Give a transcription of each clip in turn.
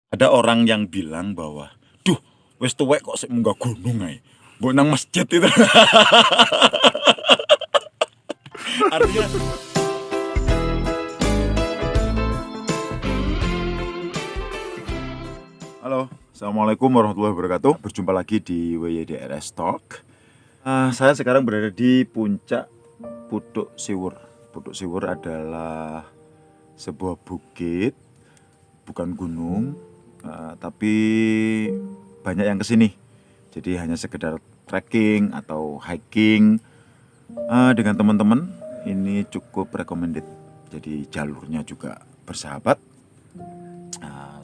Ada orang yang bilang bahwa, "Duh, wis tuwek kok sik munggah gunung ae. Mbok nang masjid itu." Artinya halo, assalamualaikum warahmatullahi wabarakatuh. Berjumpa lagi di WYDRS Talk. Saya sekarang berada di puncak Putuk Siwur. Putuk Siwur adalah sebuah bukit, bukan gunung, tapi banyak yang kesini. Jadi hanya sekedar trekking atau hiking dengan teman-teman. Ini cukup recommended. Jadi jalurnya juga bersahabat.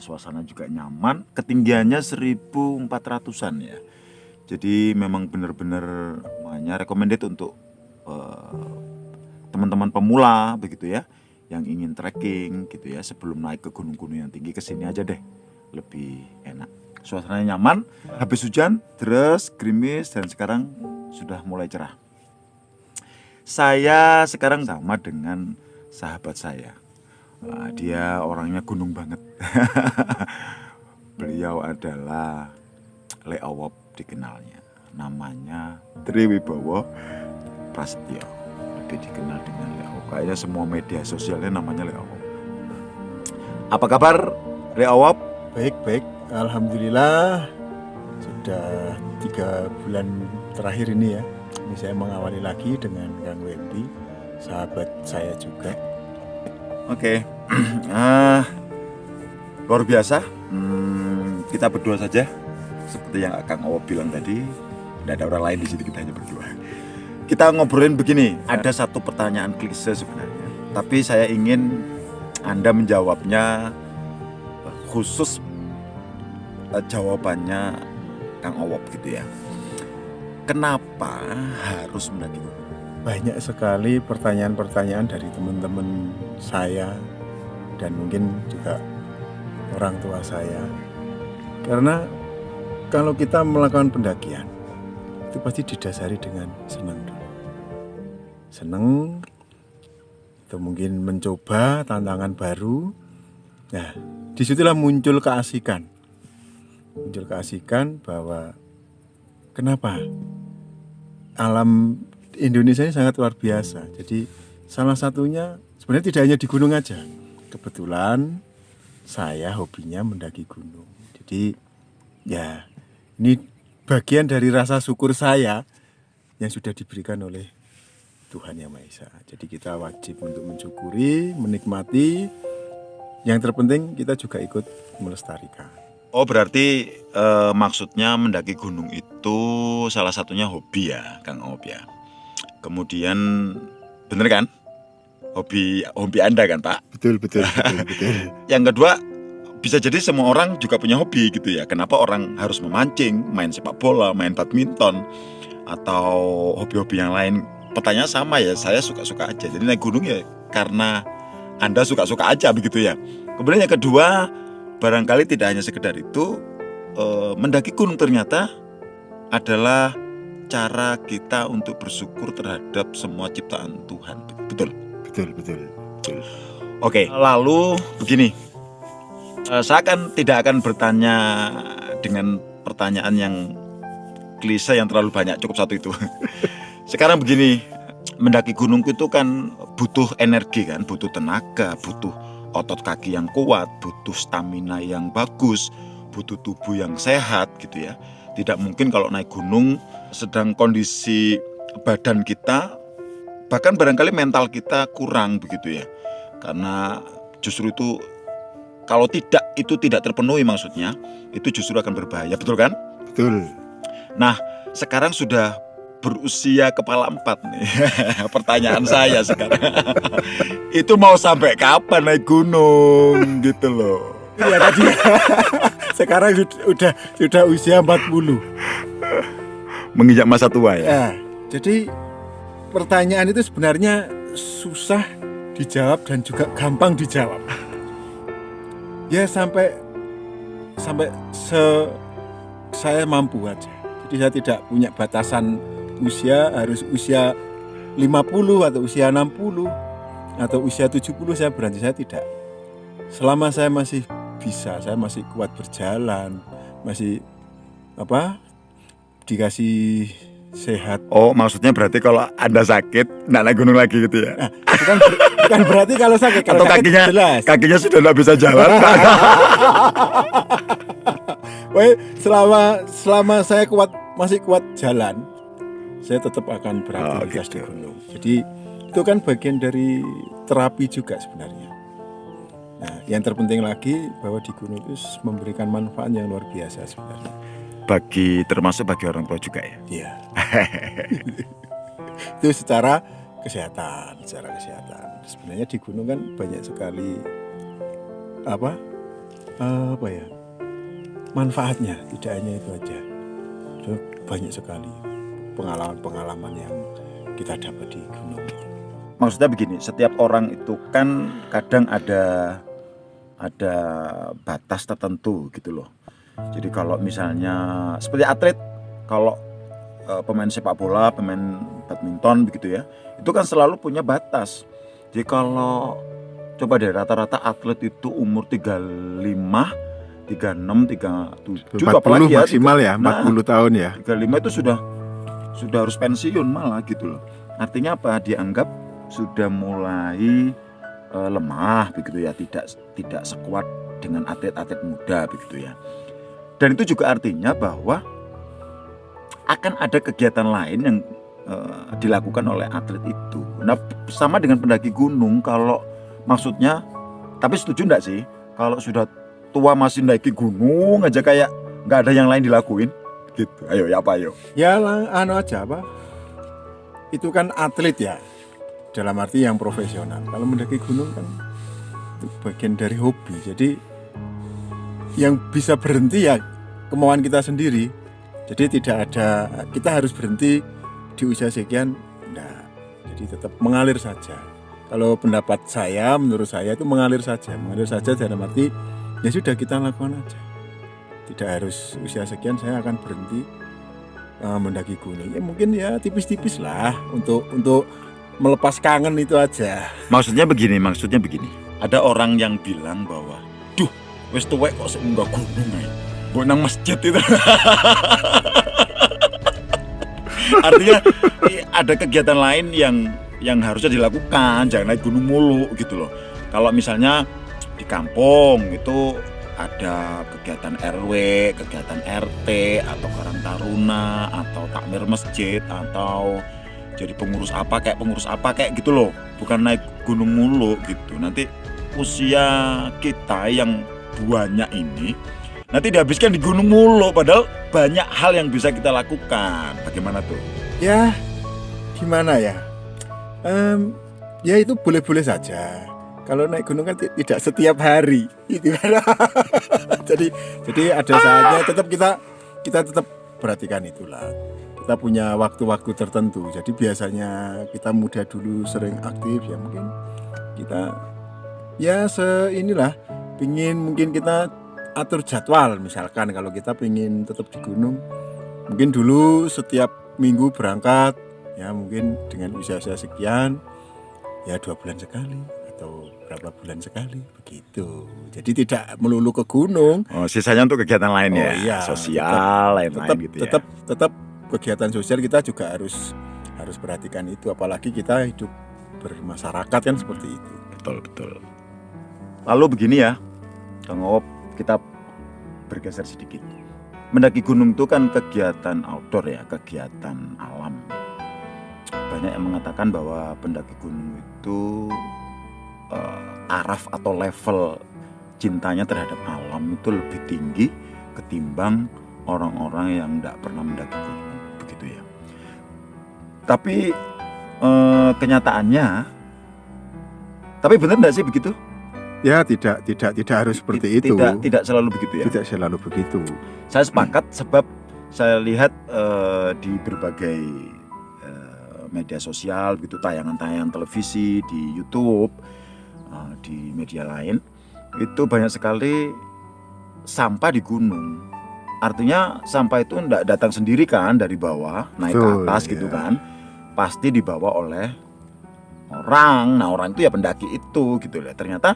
Suasana juga nyaman, ketinggiannya 1400-an ya. Jadi memang benar-benar makanya recommended untuk teman-teman pemula begitu ya, yang ingin trekking gitu ya, sebelum naik ke gunung-gunung yang tinggi, kesini aja deh, lebih enak. Suasananya nyaman, habis hujan, deras, gerimis, dan sekarang sudah mulai cerah. Saya sekarang sama dengan sahabat saya. Dia orangnya gunung banget. Beliau adalah Leowop dikenalnya. Namanya Triwibowo Prasetyo. Lebih dikenal dengan Leowop. Kayaknya semua media sosialnya namanya Leowop. Apa kabar Leowop? Baik, alhamdulillah. Sudah 3 bulan terakhir ini ya. Ini saya mengawali lagi dengan Kang Wendy, sahabat saya juga. Oke. Luar biasa. Kita berdua saja. Seperti yang Kang Awop bilang tadi, tidak ada orang lain di sini, kita hanya berdua. Kita ngobrolin begini, ada satu pertanyaan klise sebenarnya, tapi saya ingin Anda menjawabnya khusus jawabannya Kang Awop gitu ya. Kenapa harus mendaki gunung? Banyak sekali pertanyaan-pertanyaan dari teman-teman saya dan mungkin juga orang tua saya. Karena kalau kita melakukan pendakian, itu pasti didasari dengan senang dulu. Senang, atau mungkin mencoba tantangan baru. Nah, disitulah muncul keasikan. Muncul keasikan bahwa kenapa alam Indonesia ini sangat luar biasa. Jadi salah satunya sebenarnya tidak hanya di gunung aja. Kebetulan saya hobinya mendaki gunung. Jadi ya ini bagian dari rasa syukur saya yang sudah diberikan oleh Tuhan Yang Maha Esa. Jadi kita wajib untuk mensyukuri, menikmati. Yang terpenting kita juga ikut melestarikan. Oh, berarti maksudnya mendaki gunung itu salah satunya hobi ya, Kang Awop ya. Kemudian bener kan? Hobi Anda kan, Pak? Betul. Yang kedua, bisa jadi semua orang juga punya hobi gitu ya. Kenapa orang harus memancing, main sepak bola, main badminton, atau hobi-hobi yang lain? Pertanyaan sama ya, saya suka-suka aja. Jadi naik gunung ya karena Anda suka-suka aja begitu ya. Kemudian yang kedua, barangkali tidak hanya sekedar itu, mendaki gunung ternyata adalah cara kita untuk bersyukur terhadap semua ciptaan Tuhan. Betul? Betul. Oke, lalu begini. Saya tidak akan bertanya dengan pertanyaan yang klise yang terlalu banyak, cukup satu itu. Sekarang begini, mendaki gunung itu kan butuh energi kan, butuh tenaga, butuh otot kaki yang kuat, butuh stamina yang bagus, butuh tubuh yang sehat gitu ya. Tidak mungkin kalau naik gunung sedang kondisi badan kita, bahkan barangkali mental kita kurang begitu ya. Karena justru itu kalau tidak terpenuhi maksudnya, itu justru akan berbahaya, betul kan? Betul. Nah, sekarang sudah berusia kepala 4 nih. Pertanyaan saya sekarang. Itu mau sampai kapan naik gunung gitu loh. Iya tadi. Sekarang sudah usia 40. Menginjak masa tua ya. Ya, jadi pertanyaan itu sebenarnya susah dijawab dan juga gampang dijawab. Ya sampai saya mampu aja. Jadi saya tidak punya batasan usia, harus usia 50 atau usia 60 atau usia 70 saya berhenti, saya tidak. Selama saya masih bisa, saya masih kuat berjalan, masih dikasih sehat. Oh, maksudnya berarti kalau Anda sakit nggak naik gunung lagi gitu ya? Nah, bukan berarti kalau sakit, Atau sakit jelas. kakinya sudah nggak bisa jalan. Wah, selama saya masih kuat jalan, saya tetap akan beraktivitas di gunung. Jadi itu kan bagian dari terapi juga sebenarnya. Nah, yang terpenting lagi bahwa di gunung itu memberikan manfaat yang luar biasa sebenarnya. Termasuk bagi orang tua juga ya? Iya. Itu secara kesehatan. Sebenarnya di gunung kan banyak sekali manfaatnya, tidak hanya itu aja. Itu banyak sekali pengalaman-pengalaman yang kita dapat di gunung. Maksudnya begini, setiap orang itu kan kadang ada batas tertentu gitu loh. Jadi kalau misalnya seperti atlet, kalau pemain sepak bola, pemain badminton begitu ya, itu kan selalu punya batas. Jadi kalau coba deh rata-rata atlet itu umur 35, 36, 37 apalagi ya maksimal ya, 40 tahun ya. 35 itu sudah harus pensiun malah gitu loh. Artinya apa? Dianggap sudah mulai lemah begitu ya, tidak sekuat dengan atlet-atlet muda begitu ya. Dan itu juga artinya bahwa akan ada kegiatan lain yang dilakukan oleh atlet itu. Nah, sama dengan pendaki gunung, kalau maksudnya, tapi setuju enggak sih kalau sudah tua masih naiki gunung aja kayak nggak ada yang lain dilakuin gitu? Ayo ya apa ayo? Ya aja itu kan atlet ya, dalam arti yang profesional. Kalau mendaki gunung kan itu bagian dari hobi. Jadi yang bisa berhenti ya kemauan kita sendiri. Jadi tidak ada kita harus berhenti di usia sekian. Nah, jadi tetap mengalir saja. Kalau pendapat saya, menurut saya itu mengalir saja dalam arti ya sudah kita lakukan aja. Tidak harus usia sekian saya akan berhenti mendaki gunung. Ya mungkin ya tipis-tipis lah untuk melepas kangen itu aja. Maksudnya begini. Ada orang yang bilang bahwa, duh, wis tuwek kok munggah gunung ae. Mbok nang masjid itu. Artinya ada kegiatan lain yang harusnya dilakukan, jangan naik gunung mulu gitu loh. Kalau misalnya di kampung itu ada kegiatan RW, kegiatan RT atau Karang Taruna atau takmir masjid atau jadi pengurus apa kayak gitu loh. Bukan naik gunung mulu gitu. Nanti usia kita yang banyak ini nanti dihabiskan di gunung mulu, padahal banyak hal yang bisa kita lakukan. Bagaimana tuh? Ya, gimana ya? Ya itu boleh-boleh saja. Kalau naik gunung kan tidak setiap hari, gitu kan? jadi ada saatnya kita tetap perhatikan itulah. Kita punya waktu-waktu tertentu. Jadi biasanya kita muda dulu sering aktif ya, mungkin kita ya mungkin kita atur jadwal. Misalkan kalau kita pingin tetap di gunung, mungkin dulu setiap minggu berangkat ya, mungkin dengan usia sekian ya 2 bulan sekali atau berapa bulan sekali begitu. Jadi tidak melulu ke gunung. Oh, sisanya untuk kegiatan lain ya, iya, sosial lain-lain gitu ya. Tetap kegiatan sosial kita juga harus perhatikan itu, apalagi kita hidup bermasyarakat kan seperti itu. Betul. Lalu begini ya, Kang Op, kita bergeser sedikit. Mendaki gunung itu kan kegiatan outdoor ya, kegiatan alam. Banyak yang mengatakan bahwa pendaki gunung itu taraf atau level cintanya terhadap alam itu lebih tinggi ketimbang orang-orang yang tidak pernah mendaki gunung, begitu ya. Tapi kenyataannya, tapi benar tidak sih begitu? Ya tidak harus seperti itu. Tidak selalu begitu ya. Tidak selalu begitu. Saya sepakat sebab saya lihat di berbagai media sosial begitu, tayangan-tayangan televisi, di YouTube, di media lain, itu banyak sekali sampah di gunung. Artinya sampah itu tidak datang sendiri kan dari bawah naik ke atas gitu kan, pasti dibawa oleh orang. Nah orang itu ya pendaki itu gitu ya. Ternyata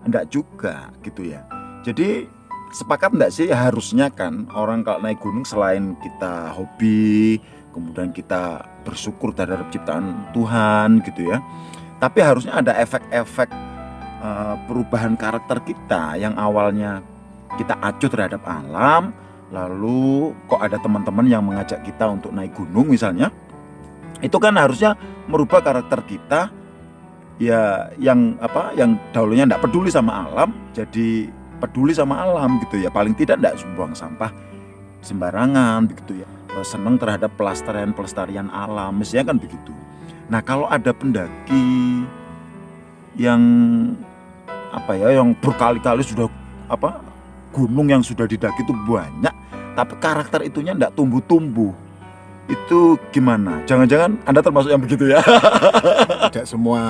enggak juga gitu ya. Jadi sepakat enggak sih harusnya kan orang kalau naik gunung selain kita hobi, kemudian kita bersyukur terhadap ciptaan Tuhan gitu ya. Tapi harusnya ada efek-efek perubahan karakter kita yang awalnya kita acuh terhadap alam, lalu kok ada teman-teman yang mengajak kita untuk naik gunung misalnya. Itu kan harusnya merubah karakter kita ya yang dahulunya enggak peduli sama alam jadi peduli sama alam gitu ya, paling tidak enggak buang sampah sembarangan begitu ya, senang terhadap pelestarian alam, mestinya kan begitu. Nah kalau ada pendaki yang yang berkali-kali sudah gunung yang sudah didaki itu banyak, tapi karakter itunya enggak tumbuh-tumbuh, itu gimana? Jangan-jangan Anda termasuk yang begitu ya? Tidak semua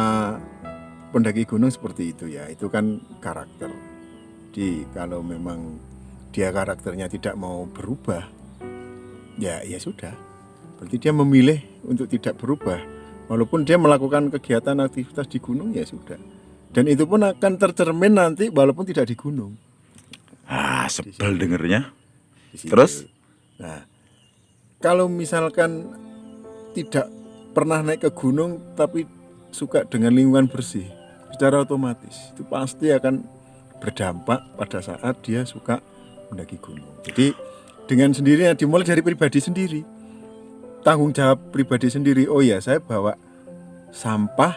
pendaki gunung seperti itu ya, itu kan karakter. Jadi kalau memang dia karakternya tidak mau berubah, ya sudah. Berarti dia memilih untuk tidak berubah. Walaupun dia melakukan kegiatan aktivitas di gunung, ya sudah. Dan itu pun akan tercermin nanti walaupun tidak di gunung. Sebel dengernya. Di Terus? Nah, kalau misalkan tidak pernah naik ke gunung tapi suka dengan lingkungan bersih, secara otomatis itu pasti akan berdampak pada saat dia suka mendaki gunung. Jadi dengan sendirinya dimulai dari pribadi sendiri, tanggung jawab pribadi sendiri. Oh ya, saya bawa sampah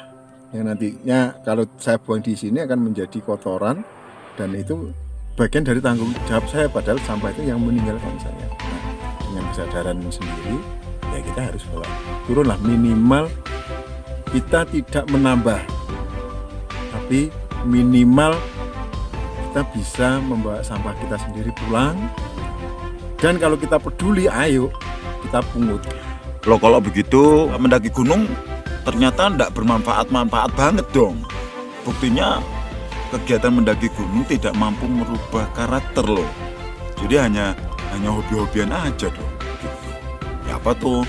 yang nantinya kalau saya buang di sini akan menjadi kotoran, dan itu bagian dari tanggung jawab saya, padahal sampah itu yang meninggalkan saya. Nah, dengan kesadaran sendiri ya kita harus bawa turunlah, minimal kita tidak menambah, tapi minimal kita bisa membawa sampah kita sendiri pulang. Dan kalau kita peduli, ayo kita pungut. Loh kalau begitu mendaki gunung ternyata enggak bermanfaat banget dong. Buktinya kegiatan mendaki gunung tidak mampu merubah karakter loh. Jadi hanya hobi-hobian aja dong. Gitu. Ya apa tuh?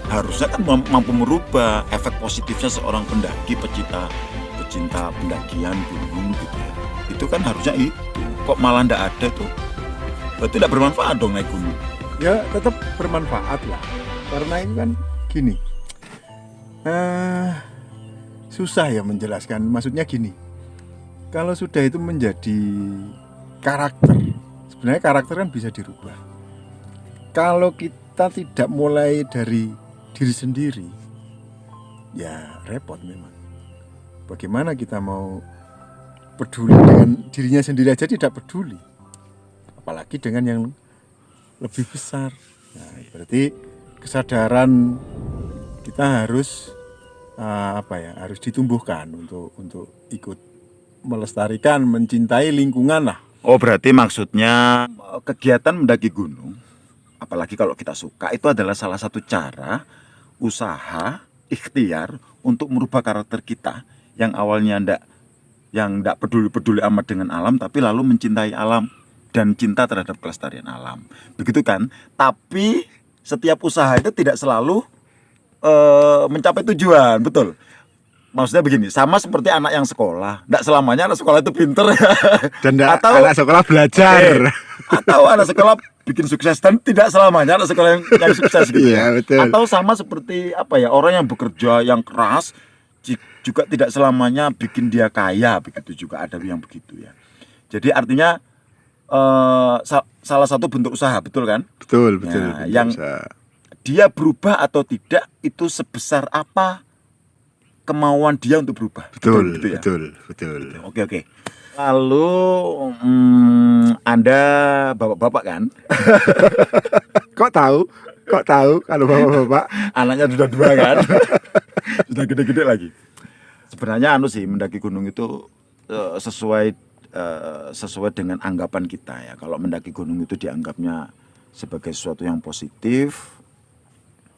Harusnya kan mampu merubah efek positifnya seorang pendaki pecinta pendakian gunung gitu ya. Itu kan harusnya itu. Kok malah enggak ada tuh? Berarti tidak bermanfaat dong naik gunung. Ya tetap bermanfaat lah. Karena ini kan gini, susah ya menjelaskan. Maksudnya gini, kalau sudah itu menjadi karakter, sebenarnya karakter kan bisa dirubah. Kalau kita tidak mulai dari diri sendiri, ya repot memang. Bagaimana kita mau peduli dengan dirinya sendiri aja tidak peduli, apalagi dengan yang lebih besar. Nah, berarti kesadaran kita harus harus ditumbuhkan untuk ikut melestarikan, mencintai lingkungan lah. Oh berarti maksudnya kegiatan mendaki gunung, apalagi kalau kita suka, itu adalah salah satu cara, usaha, ikhtiar untuk merubah karakter kita yang awalnya enggak peduli amat dengan alam, tapi lalu mencintai alam dan cinta terhadap kelestarian alam. Begitu kan? Tapi setiap usaha itu tidak selalu mencapai tujuan, betul? Maksudnya begini, sama seperti anak yang sekolah, tidak selamanya anak sekolah itu pinter Dan atau anak sekolah belajar. Atau anak sekolah bikin sukses, dan tidak selamanya anak sekolah yang sukses gitu. Iya, betul. Atau sama seperti orang yang bekerja yang keras juga tidak selamanya bikin dia kaya, begitu juga ada yang begitu ya. Jadi artinya salah satu bentuk usaha, betul kan? Betul. Nah, yang dia berubah atau tidak itu sebesar apa kemauan dia untuk berubah. Betul, gitu ya? betul. Oke. Lalu Anda bapak-bapak kan? Kok tahu kalau bapak-bapak? Anaknya sudah 2 kan? Sudah gede-gede lagi. Sebenarnya mendaki gunung itu sesuai dengan anggapan kita ya. Kalau mendaki gunung itu dianggapnya sebagai sesuatu yang positif.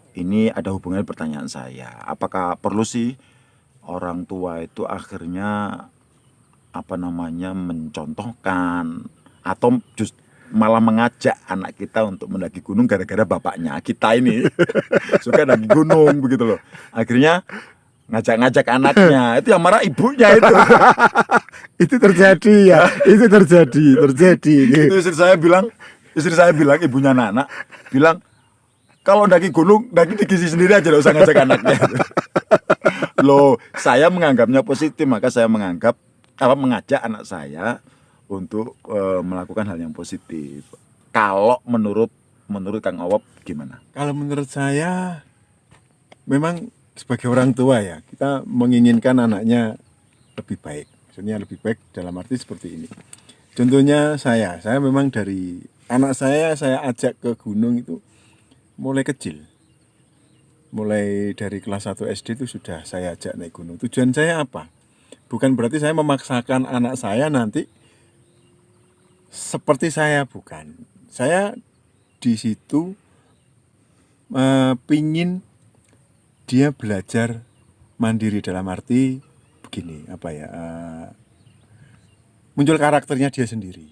Ini ada hubungannya pertanyaan saya. Apakah perlu sih orang tua itu akhirnya mencontohkan atau malah mengajak anak kita untuk mendaki gunung gara-gara bapaknya kita ini suka mendaki gunung begitu loh. Akhirnya ngajak-ngajak anaknya. Itu yang marah ibunya itu. Itu terjadi ya, itu terjadi. Itu istri saya bilang ibunya anak bilang kalau daki gunung, daki di gizi sendiri aja, nggak usah ngajak anaknya. Loh, saya menganggapnya positif, maka saya mengajak anak saya untuk melakukan hal yang positif. Kalau menurut Kang Owop gimana? Kalau menurut saya, memang sebagai orang tua ya, kita menginginkan anaknya lebih baik. Maksudnya lebih baik dalam arti seperti ini. Contohnya saya memang dari anak saya ajak ke gunung itu mulai kecil. Mulai dari kelas 1 SD itu sudah saya ajak naik gunung. Tujuan saya apa? Bukan berarti saya memaksakan anak saya nanti seperti saya, bukan. Saya di situ pingin dia belajar mandiri dalam arti begini, muncul karakternya dia sendiri.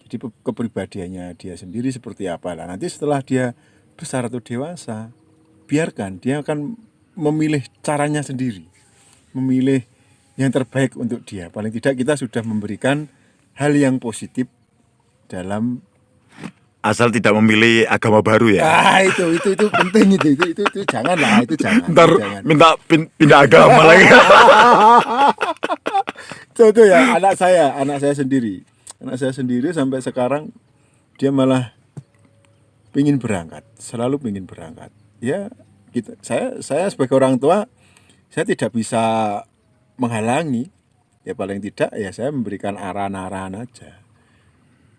Jadi kepribadiannya dia sendiri seperti apa lah. Nanti setelah dia besar atau dewasa, biarkan dia akan memilih caranya sendiri, memilih yang terbaik untuk dia. Paling tidak kita sudah memberikan hal yang positif dalam, asal tidak memilih agama baru ya. itu penting, itu janganlah, itu jangan. Ntar jangan. minta pindah agama lagi. Itu ya anak saya sendiri sampai sekarang dia malah selalu pingin berangkat. Ya, gitu. Saya sebagai orang tua, saya tidak bisa menghalangi. Ya paling tidak ya saya memberikan arahan-arahan aja.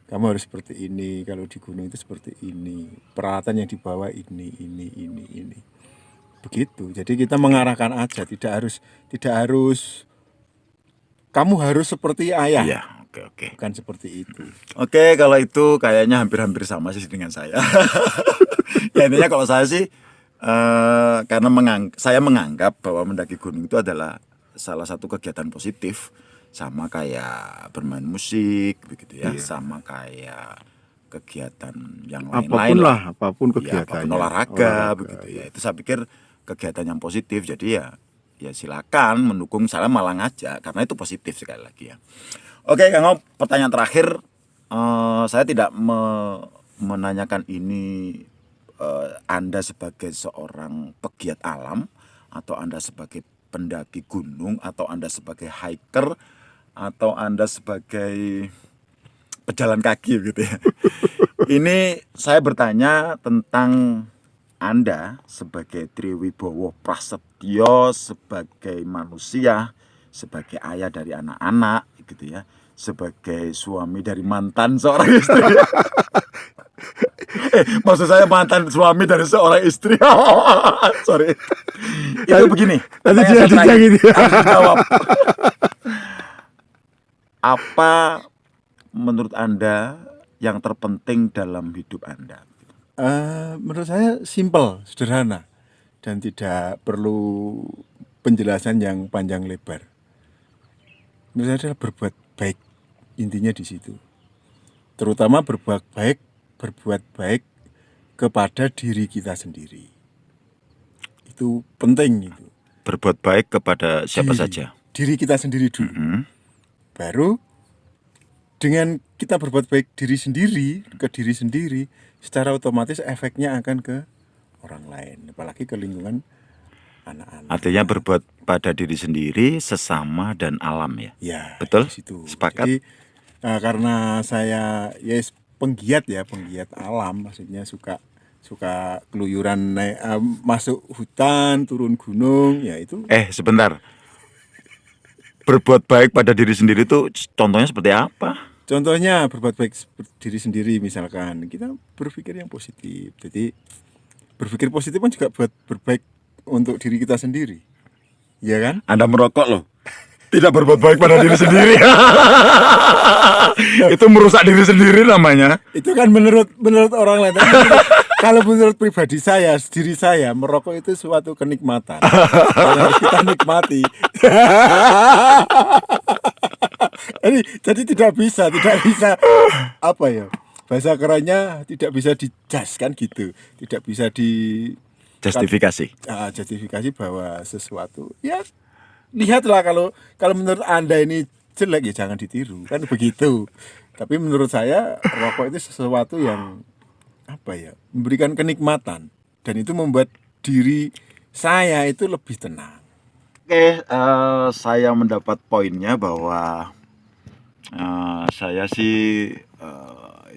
Kamu harus seperti ini, kalau di gunung itu seperti ini, peralatan yang dibawa ini. Begitu. Jadi kita mengarahkan aja, tidak harus kamu harus seperti ayah. Iya, oke. Bukan seperti itu. Oke, kalau itu kayaknya hampir-hampir sama sih dengan saya. Ya intinya kalau saya sih karena saya menganggap bahwa mendaki gunung itu adalah salah satu kegiatan positif, sama kayak bermain musik begitu ya, sama kayak kegiatan yang lain-lain apapun ya, apapun olahraga begitu ya. Itu saya pikir kegiatan yang positif. Jadi ya silakan mendukung, saya malah ngajak karena itu positif sekali lagi ya. Oke, Kang Owop, pertanyaan terakhir, saya tidak menanyakan ini Anda sebagai seorang pegiat alam, atau Anda sebagai pendaki gunung, atau Anda sebagai hiker, atau Anda sebagai pejalan kaki gitu ya. Ini saya bertanya tentang Anda sebagai Triwibowo Prasetyo, sebagai manusia, sebagai ayah dari anak-anak gitu ya, sebagai suami dari mantan seorang istri. Maksud saya mantan suami dari seorang istri. Sorry. Itu begini. Tadi dia gitu ya. Jawab. Apa menurut Anda yang terpenting dalam hidup Anda? Menurut saya simpel, sederhana, dan tidak perlu penjelasan yang panjang lebar. Menurut saya adalah berbuat baik, intinya di situ. Terutama berbuat baik kepada diri kita sendiri. Itu penting itu. Berbuat baik kepada siapa saja? Diri kita sendiri dulu. Baru dengan kita berbuat baik ke diri sendiri, secara otomatis efeknya akan ke orang lain, apalagi ke lingkungan anak-anak. Artinya berbuat pada diri sendiri, sesama, dan alam ya? Ya, betul? Situ. Sepakat? Jadi karena saya penggiat alam, maksudnya suka keluyuran, masuk hutan, turun gunung, ya itu. Sebentar. Berbuat baik pada diri sendiri itu contohnya seperti apa? Contohnya berbuat baik diri sendiri, misalkan kita berpikir yang positif. Jadi berpikir positif kan juga buat berbaik untuk diri kita sendiri, ya kan? Anda merokok loh, tidak berbuat baik pada diri sendiri. Itu merusak diri sendiri namanya. Itu kan menurut orang lain. Kalau menurut pribadi saya, diri saya, merokok itu suatu kenikmatan yang harus kita nikmati. Jadi tidak bisa apa ya, bahasa kerennya tidak bisa dijaskan gitu, tidak bisa Justifikasi. Justifikasi bahwa sesuatu ya lihatlah kalau menurut Anda ini jelek ya jangan ditiru kan begitu. Tapi menurut saya rokok itu sesuatu yang memberikan kenikmatan dan itu membuat diri saya itu lebih tenang. Oke, saya mendapat poinnya bahwa saya sih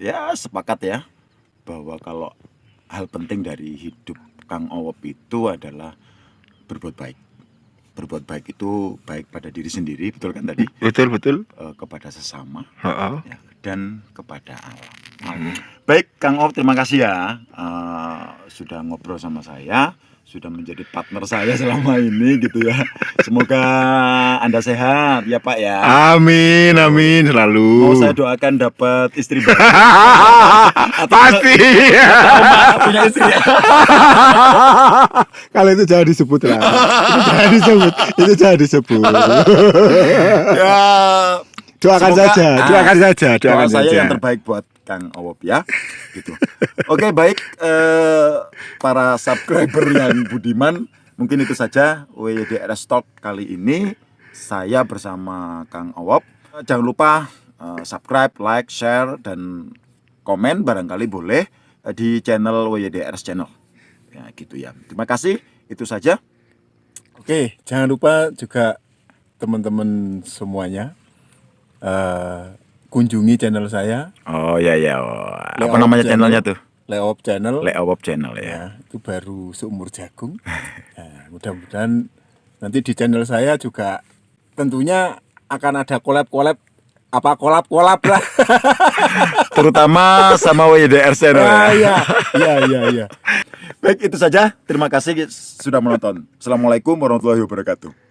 ya sepakat ya bahwa kalau hal penting dari hidup Kang Owop itu adalah berbuat baik. Berbuat baik itu baik pada diri sendiri, betul kan tadi? Betul. Kepada sesama Heeh. ya, dan kepada alam. Baik, Kang Owop, terima kasih ya sudah ngobrol sama saya, sudah menjadi partner saya selama ini gitu ya. Semoga Anda sehat ya Pak ya. Amin selalu. Mau saya doakan dapat istri baru. Pasti. Punya istri ya. Kalau itu jangan disebut lah. Itu jangan disebut. Ya, Doakan semoga- saja. doa saya yang terbaik buat Kang Owop ya, gitu. Oke, baik, para subscriber yang budiman, mungkin itu saja WYDRS Talk kali ini. Saya bersama Kang Owop. Jangan lupa subscribe, like, share, dan komen barangkali boleh di channel WYDRS Channel. Ya, gitu ya. Terima kasih. Itu saja. Oke, jangan lupa juga teman-teman semuanya kunjungi channel saya. Oh ya. Apa Leowop namanya Channel. channelnya tuh? Leowop Channel. Leowop Channel ya. Ya, itu baru seumur jagung. Nah, mudah-mudahan nanti di channel saya juga tentunya akan ada collab lah. Terutama sama WYDRS Channel ya. Iya. Baik, itu saja. Terima kasih sudah menonton. Assalamualaikum warahmatullahi wabarakatuh.